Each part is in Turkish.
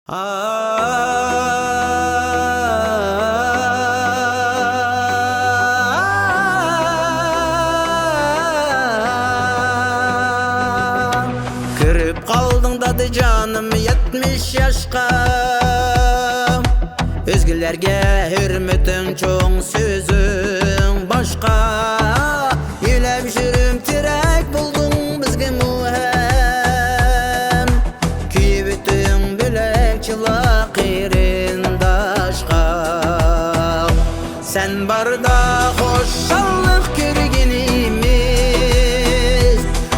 Kirip kaldın dadı canım 70 yaşka. Özgülerge hürmetin çoğun sözün başka. Yülev jürüm tirek buldun bizge muhem. Küyübütün bülek çılak irindaşka. Sen barda hoşallık kürginimiz,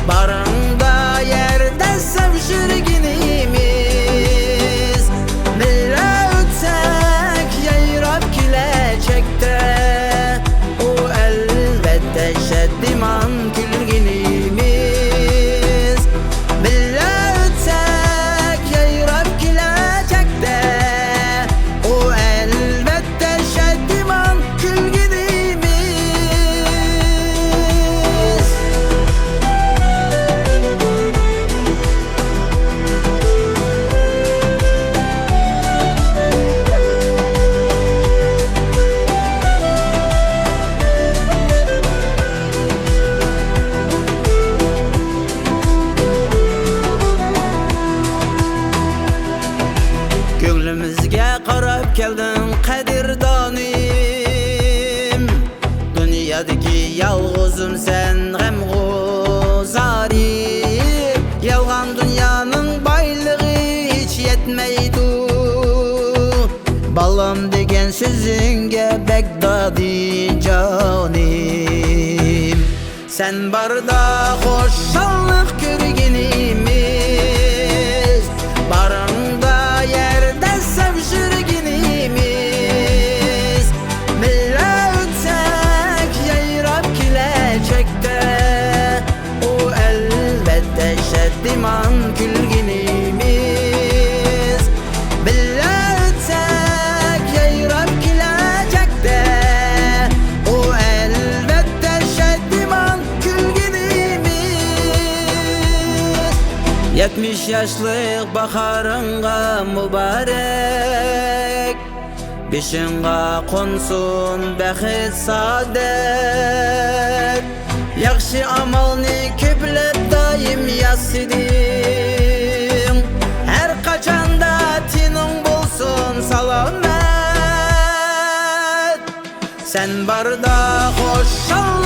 barında yerde sevşirginimiz. Mille ötsek yayrap kilecekte, o elbette şeddiman külginimiz. Mille ötsek yayrap kilecekte, o elbette şeddiman külginimiz. Gönlümüzge qarab keldin qadirdonim. Dünyadaki yalğızım sen g'amg'uzarim. Yalgan dünyanın baylığı hiç yetmeydu. Balam degen sözünge Begdadi canim. Sen barda hoşallık kürginimiz, barında yerde sevşirginimiz. Mille ötsek yayrap kilecekte, o elbette şeddiman külginimiz. Mille ötsek yayrap kilecekte, o elbette şeddiman külginimiz. 70 yaşlık baharınga mübarek, Beşinga konsun bəxit saadet. Yaxşı amalni köplep daim yasidin. Her kaçanda tinin bolsun salamet. Sen barda hoşallık